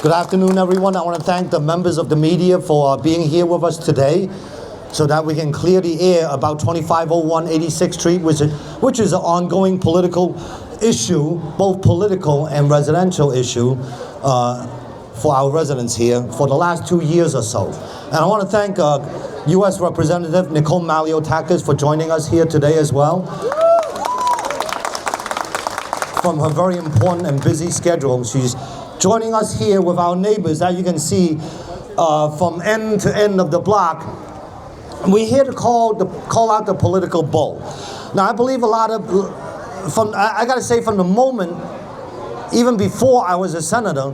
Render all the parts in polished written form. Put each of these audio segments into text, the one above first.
Good afternoon, everyone. I want to thank the members of the media for being here with us today so that we can clear the air about 2501 86th Street, which is an ongoing political issue, both political and residential issue for our residents here for the last 2 years or so. And I want to thank U.S. Representative Nicole Malliotakis for joining us here today as well. From her very important and busy schedule, she's joining us here with our neighbors, as you can see, from end to end of the block. We're here to call out the political bull. Now, I believe a lot of, I got to say, from the moment, even before I was a senator,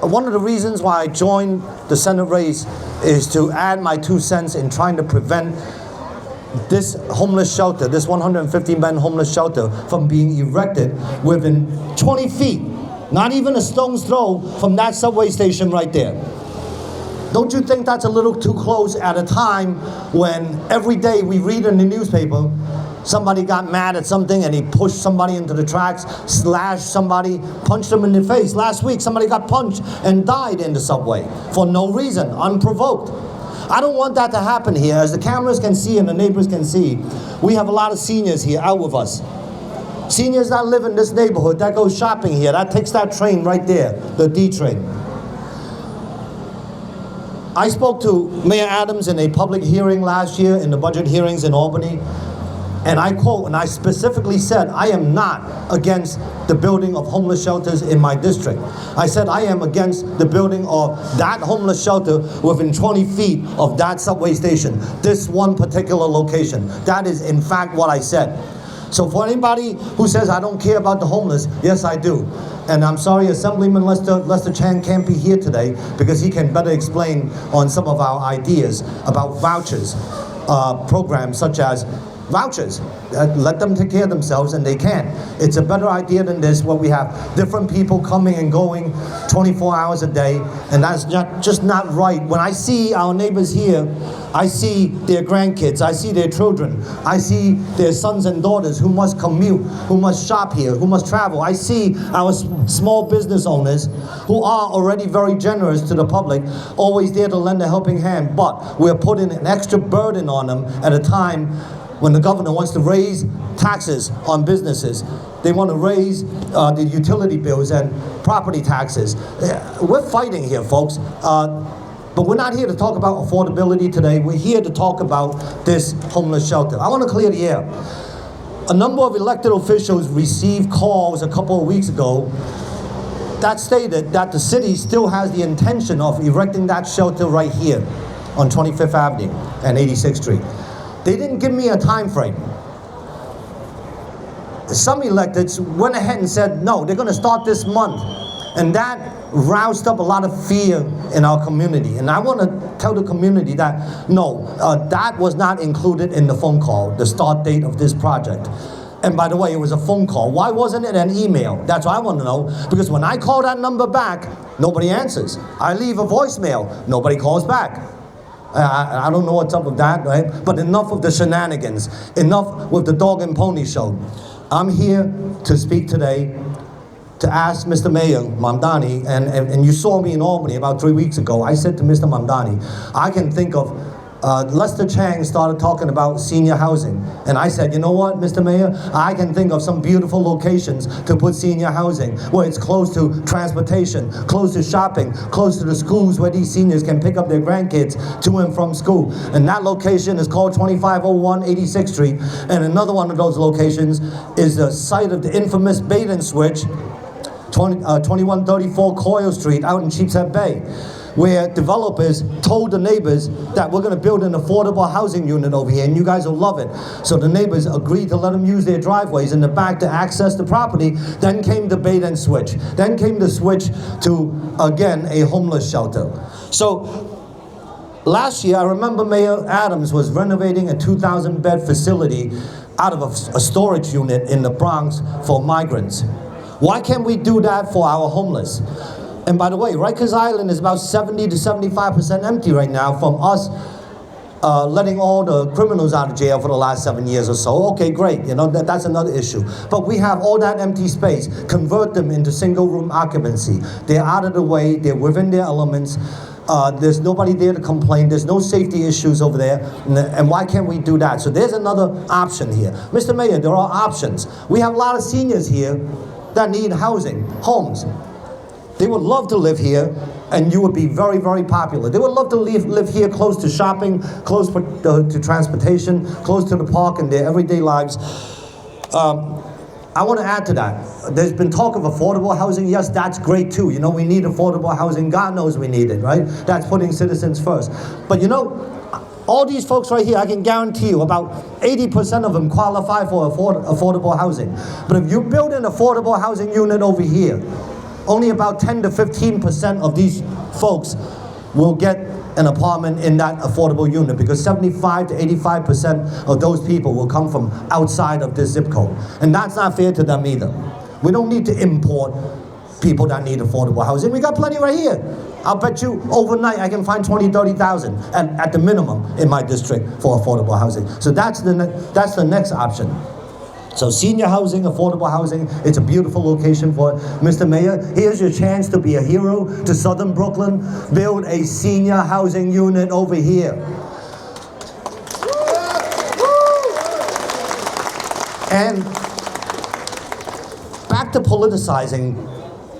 one of the reasons why I joined the Senate race is to add my 2 cents in trying to prevent this homeless shelter, this 150-man homeless shelter, from being erected within 20 feet, not even a stone's throw from that subway station right there. Don't you think that's a little too close at a time when every day we read in the newspaper somebody got mad at something and he pushed somebody into the tracks, slashed somebody, punched them in the face. Last week somebody got punched and died in the subway for no reason, unprovoked. I don't want that to happen here. As the cameras can see and the neighbors can see, we have a lot of seniors here out with us. Seniors that live in this neighborhood, that go shopping here, that takes that train right there, the D train. I spoke to Mayor Adams in a public hearing last year in the budget hearings in Albany, and I quote, and I specifically said, I am not against the building of homeless shelters in my district. I said I am against the building of that homeless shelter within 20 feet of that subway station, this one particular location. That is in fact what I said. So for anybody who says I don't care about the homeless, yes I do. And I'm sorry Assemblyman Lester Chang can't be here today because he can better explain on some of our ideas about vouchers, programs such as vouchers. Let them take care of themselves, and they can. It's a better idea than this, where we have different people coming and going 24 hours a day, and that's just not right. When I see our neighbors here, I see their grandkids, I see their children, I see their sons and daughters who must commute, who must shop here, who must travel. I see our small business owners who are already very generous to the public, always there to lend a helping hand, but we're putting an extra burden on them at a time when the governor wants to raise taxes on businesses. They want to raise the utility bills and property taxes. We're fighting here, folks. But we're not here to talk about affordability today. We're here to talk about this homeless shelter. I want to clear the air. A number of elected officials received calls a couple of weeks ago that stated that the city still has the intention of erecting that shelter right here on 25th Avenue and 86th Street. They didn't give me a time frame. Some electeds went ahead and said, no, they're going to start this month. And that roused up a lot of fear in our community. And I want to tell the community that, no, that was not included in the phone call, the start date of this project. And by the way, it was a phone call. Why wasn't it an email? That's what I want to know. Because when I call that number back, nobody answers. I leave a voicemail, nobody calls back. I don't know what's up with that, right? But enough of the shenanigans. Enough with the dog and pony show. I'm here to speak today to ask Mr. Mayor Mamdani, and you saw me in Albany about 3 weeks ago. I said to Mr. Mamdani, I can think of, Lester Chang started talking about senior housing. And I said, you know what, Mr. Mayor, I can think of some beautiful locations to put senior housing, where it's close to transportation, close to shopping, close to the schools where these seniors can pick up their grandkids to and from school. And that location is called 2501 86th Street. And another one of those locations is the site of the infamous bait and switch, 2134 Coyle Street out in Sheepshead Bay, where developers told the neighbors that we're going to build an affordable housing unit over here and you guys will love it. So the neighbors agreed to let them use their driveways in the back to access the property. Then came the bait and switch. Then came the switch to, again, a homeless shelter. So last year, I remember Mayor Adams was renovating a 2,000-bed facility out of a storage unit in the Bronx for migrants. Why can't we do that for our homeless? And by the way, Rikers Island is about 70 to 75% empty right now from us letting all the criminals out of jail for the last 7 years or so. Okay, great, you know, that's another issue. But we have all that empty space, convert them into single room occupancy. They're out of the way, they're within their elements. There's nobody there to complain. There's no safety issues over there. And why can't we do that? So there's another option here. Mr. Mayor, there are options. We have a lot of seniors here that need housing, homes. They would love to live here, and you would be very, very popular. They would love to live here close to shopping, close to transportation, close to the park in their everyday lives. I want to add to that. There's been talk of affordable housing. Yes, that's great too. You know, we need affordable housing. God knows we need it, right? That's putting citizens first. But you know, all these folks right here, I can guarantee you about 80% of them qualify for affordable housing. But if you build an affordable housing unit over here, only about 10 to 15% of these folks will get an apartment in that affordable unit, because 75 to 85% of those people will come from outside of this zip code. And that's not fair to them either. We don't need to import people that need affordable housing. We got plenty right here. I'll bet you overnight I can find 20, 30,000 at the minimum in my district for affordable housing. So that's the next option. So senior housing, affordable housing, it's a beautiful location for it. Mr. Mayor, here's your chance to be a hero to Southern Brooklyn. Build a senior housing unit over here. And back to politicizing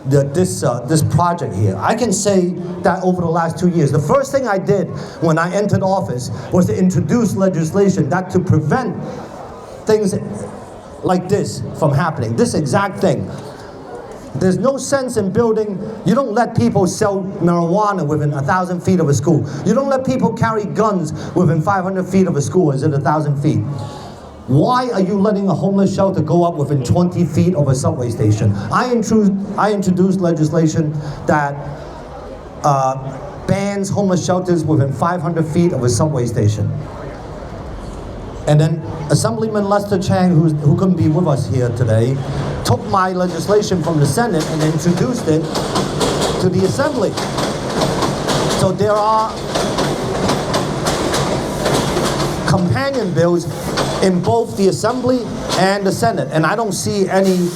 this project here. I can say that over the last 2 years, the first thing I did when I entered office was to introduce legislation that to prevent things like this from happening, this exact thing. There's no sense in building, you don't let people sell marijuana within 1,000 feet of a school. You don't let people carry guns within 500 feet of a school, is it 1,000 feet? Why are you letting a homeless shelter go up within 20 feet of a subway station? I introduced legislation that bans homeless shelters within 500 feet of a subway station. And then Assemblyman Lester Chang, who couldn't be with us here today, took my legislation from the Senate and introduced it to the Assembly. So there are companion bills in both the Assembly and the Senate, and I don't see any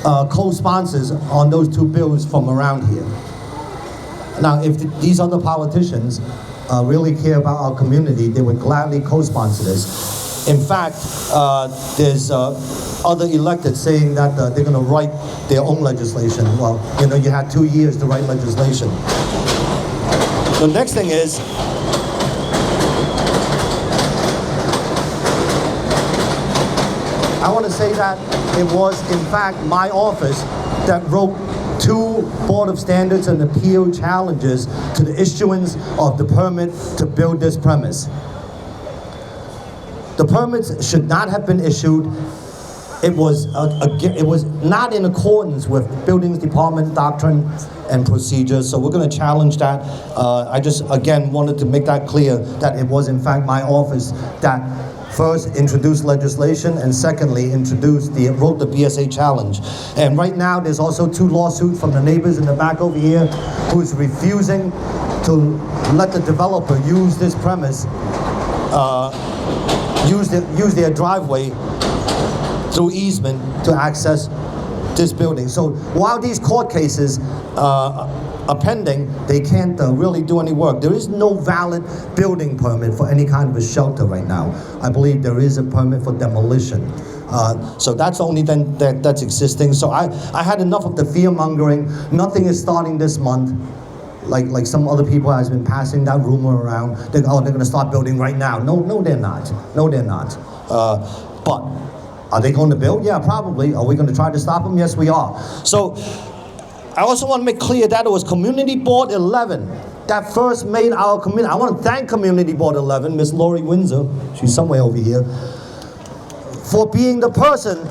co-sponsors on those two bills from around here. Now, if these other politicians really care about our community, they would gladly co-sponsor this. In fact, there's other elected saying that they're going to write their own legislation. Well, you know, you had 2 years to write legislation. The next thing is, I want to say that it was, in fact, my office that wrote 2 Board of Standards and Appeal challenges to the issuance of the permit to build this premise. The permits should not have been issued. It was not in accordance with Buildings Department doctrine and procedures, so we're going to challenge that. I just, again, wanted to make that clear that it was, in fact, my office that first introduced legislation, and secondly wrote the BSA challenge. And right now there's also 2 lawsuits from the neighbors in the back over here who's refusing to let the developer use this premise, use their driveway through easement to access this building. So while these court cases are pending, they can't really do any work. There is no valid building permit for any kind of a shelter right now. I believe there is a permit for demolition. So that's only then that's existing. So I had enough of the fear mongering. Nothing is starting this month. Like some other people has been passing that rumor around. They're going to start building right now. No, they're not. No, they're not. But are they going to build? Yeah, probably. Are we going to try to stop them? Yes, we are. So I also want to make clear that it was Community Board 11 that first made our community. I want to thank Community Board 11, Miss Lori Windsor, she's somewhere over here, for being the person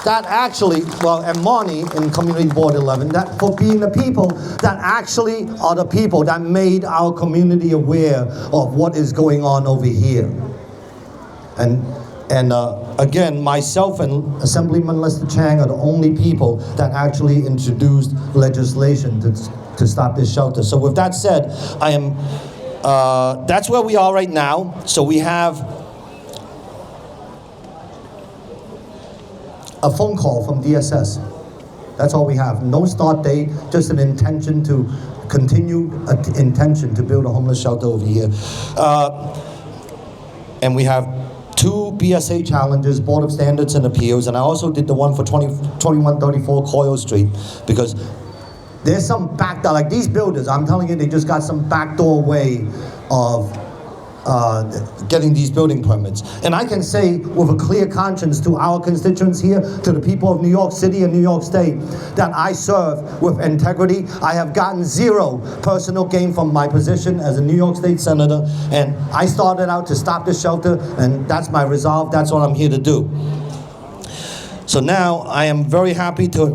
that actually, and Marnie in Community Board 11, that for being the people that actually are the people that made our community aware of what is going on over here. And again, myself and Assemblyman Lester Chang are the only people that actually introduced legislation to stop this shelter. So with that said, I am that's where we are right now. So we have a phone call from DSS. That's all we have. No start date, just an intention to continue, intention to build a homeless shelter over here. And we have 2 BSA challenges, Board of Standards and Appeals, and I also did the one for 2134 Coyle Street, because there's some backdoor, like these builders, I'm telling you, they just got some backdoor way of getting these building permits. And I can say with a clear conscience to our constituents here, to the people of New York City and New York State, that I serve with integrity. I have gotten 0 personal gain from my position as a New York State Senator, and I started out to stop the shelter, and that's my resolve, that's what I'm here to do. So now I am very happy to